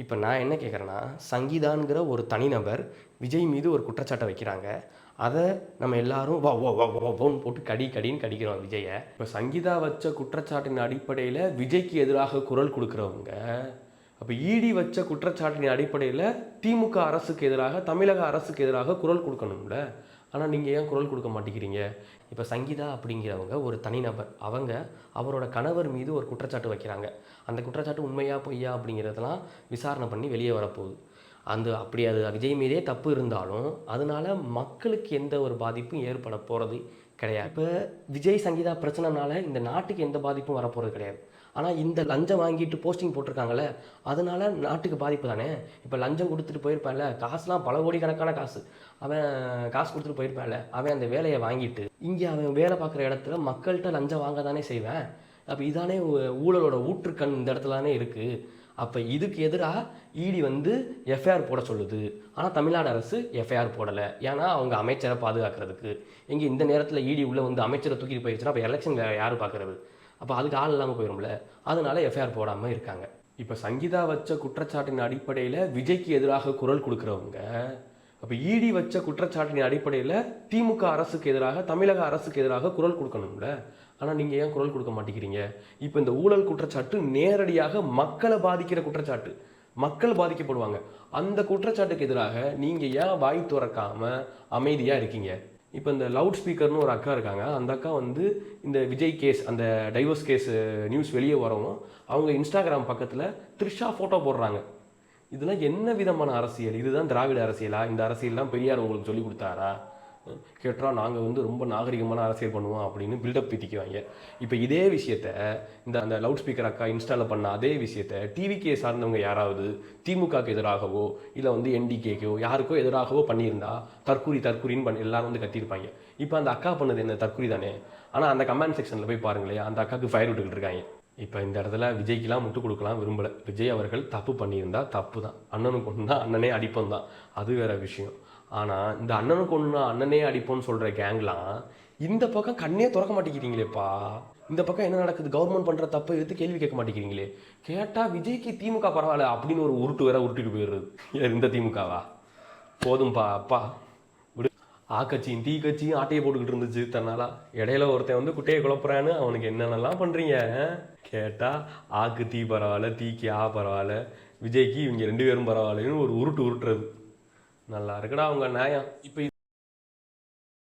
இப்போ நான் என்ன கேட்குறேன்னா, சங்கீதாங்கிற ஒரு தனிநபர் விஜய் மீது ஒரு குற்றச்சாட்டை வைக்கிறாங்க. அதை நம்ம எல்லாரும் வா வா வா வா வான்னு போட்டு கடின்னு கடிக்கிறோம் விஜய. இப்போ சங்கீதா வச்ச குற்றச்சாட்டின் அடிப்படையில் விஜய்க்கு எதிராக குரல் கொடுக்குறவங்க, அப்போ ஈடி வச்ச குற்றச்சாட்டின் அடிப்படையில் திமுக அரசுக்கு எதிராக, தமிழக அரசுக்கு எதிராக குரல் கொடுக்கணும்ல. ஆனால் நீங்கள் ஏன் குரல் கொடுக்க மாட்டேங்கிறீங்க? இப்போ சங்கீதா அப்படிங்கிறவங்க ஒரு தனிநபர். அவங்க அவரோட கணவர் மீது ஒரு குற்றச்சாட்டு வைக்கிறாங்க. அந்த குற்றச்சாட்டு உண்மையா பொய்யா அப்படிங்கிறதெல்லாம் விசாரணை பண்ணி வெளியே வரப்போகுது. அப்படி அது விஜய் மீதே தப்பு இருந்தாலும் அதனால மக்களுக்கு எந்த ஒரு பாதிப்பும் ஏற்பட போகிறது கிடையாது. இப்போ விஜய் சங்கீதா பிரச்சனைனால இந்த நாட்டுக்கு எந்த பாதிப்பும் வரப்போகிறது கிடையாது. ஆனால் இந்த லஞ்சம் வாங்கிட்டு போஸ்டிங் போட்டிருக்காங்கல்ல, அதனால நாட்டுக்கு பாதிப்பு தானே. இப்போ லஞ்சம் கொடுத்துட்டு போயிருப்பான்ல, காசுலாம் பல கோடி கணக்கான காசு, அவன் காசு கொடுத்துட்டு போயிருப்பான்ல, அவன் அந்த வேலையை வாங்கிட்டு இங்கே அவன் வேலை பார்க்குற இடத்துல மக்கள்கிட்ட லஞ்சம் வாங்க தானே செய்வேன். அப்போ இதானே ஊழலோட ஊற்றுக்கண் இந்த இடத்துல தானே இருக்குது. அப்போ இதுக்கு எதிராக இடி எஃப்ஐஆர் போட சொல்லுது. ஆனால் தமிழ்நாடு அரசு எஃப்ஐஆர் போடலை. ஏன்னா அவங்க அமைச்சரை பாதுகாக்கிறதுக்கு. எங்கே இந்த நேரத்தில் இடி உள்ளே அமைச்சரை தூக்கிட்டு போயிடுச்சுன்னா அப்போ எலெக்ஷன் யார் பார்க்குறது? அப்போ அதுக்கு ஆள் இல்லாமல் போயிடும்ல. அதனால எஃப்ஐஆர் போடாமல் இருக்காங்க. இப்போ சங்கீதா வச்ச குற்றச்சாட்டின் அடிப்படையில் விஜய்க்கு எதிராக குரல் கொடுக்குறவங்க, அப்போ இடி வச்ச குற்றச்சாட்டின் அடிப்படையில் திமுக அரசுக்கு எதிராக, தமிழக அரசுக்கு எதிராக குரல் கொடுக்கணும்ல. ஆனால் நீங்கள் ஏன் குரல் கொடுக்க மாட்டேங்கிறீங்க? இப்போ இந்த ஊழல் குற்றச்சாட்டு நேரடியாக மக்களை பாதிக்கிற குற்றச்சாட்டு, மக்கள் பாதிக்கப்படுவாங்க. அந்த குற்றச்சாட்டுக்கு எதிராக நீங்கள் ஏன் வாய் துறக்காமல் அமைதியாக இருக்கீங்க? இப்போ இந்த லவுட் ஸ்பீக்கர்னு ஒரு அக்கா இருக்காங்க. அந்த அக்கா இந்த விஜய் கேஸ், அந்த டைவர்ஸ் கேஸ் நியூஸ் வெளியே வரவும் அவங்க இன்ஸ்டாகிராம் பக்கத்தில் த்ரிஷா ஃபோட்டோ போடுறாங்க. இதெல்லாம் என்ன விதமான அரசியல்? இதுதான் திராவிட அரசியலா? இந்த அரசியல்லாம் பெரியார் உங்களுக்கு சொல்லி கொடுத்தாரா? கேட்டால் நாங்கள் ரொம்ப நாகரிகமான அரசியல் பண்ணுவோம் அப்படின்னு பில்டப் பீத்திக்குவாங்க. இப்போ இதே விஷயத்த அந்த லவுட் ஸ்பீக்கர் அக்கா இன்ஸ்டாலில் பண்ண அதே விஷயத்த டிவிகே சார்ந்தவங்க யாராவது திமுகக்கு எதிராகவோ இல்லை என்டிகேக்கோ யாருக்கோ எதிராகவோ பண்ணியிருந்தா தற்கூரின்னு எல்லாரும் கத்திருப்பாங்க. இப்போ அந்த அக்கா பண்ணது என்ன? தற்கூரி தானே. ஆனால் அந்த கமெண்ட் செக்ஷனில் போய் பாருங்களேன், அந்த அக்காவுக்கு ஃபயர் விட்டுக்கிட்டு இருக்காங்க. இப்போ இந்த இடத்துல விஜய்க்கெலாம் முட்டு கொடுக்கலாம் விரும்பலை. விஜய் அவர்கள் தப்பு பண்ணியிருந்தா தப்பு தான். அண்ணனுக்கு ஒன்றுனா அண்ணனே அடிப்போம் தான், அது வேற விஷயம். ஆனால் இந்த அண்ணனுக்கு ஒன்றுனா அண்ணனே அடிப்போன்னு சொல்கிற கேங்லாம் இந்த பக்கம் கண்ணே திறக்க மாட்டேங்கிறீங்களேப்பா. இந்த பக்கம் என்ன நடக்குது, கவர்மெண்ட் பண்ணுற தப்பை எடுத்து கேள்வி கேட்க மாட்டேங்கிறீங்களே. கேட்டால் விஜய்க்கு திமுக பரவாயில்ல அப்படின்னு ஒரு உருட்டு வேற உருட்டிட்டு போயிடுறது. இந்த திமுகவா? போதும்பா அப்பா விடு. கட்சியும் தீ கட்சியும் ஆட்டையை போட்டுக்கிட்டு இருந்துச்சு தன்னால. இடையில ஒருத்தன் குட்டையை குழப்புறான்னு அவனுக்கு என்னென்னலாம் பண்ணுறீங்க. கேட்டால் ஆக்கு தீ பரவாயில்ல, தீக்கு பரவாயில்ல, விஜய்க்கு இவங்க 2 பேரும் பரவாயில்லன்னு ஒரு உருட்டுறது. நல்லா இருக்குடா அவங்க நியாயம். இப்போ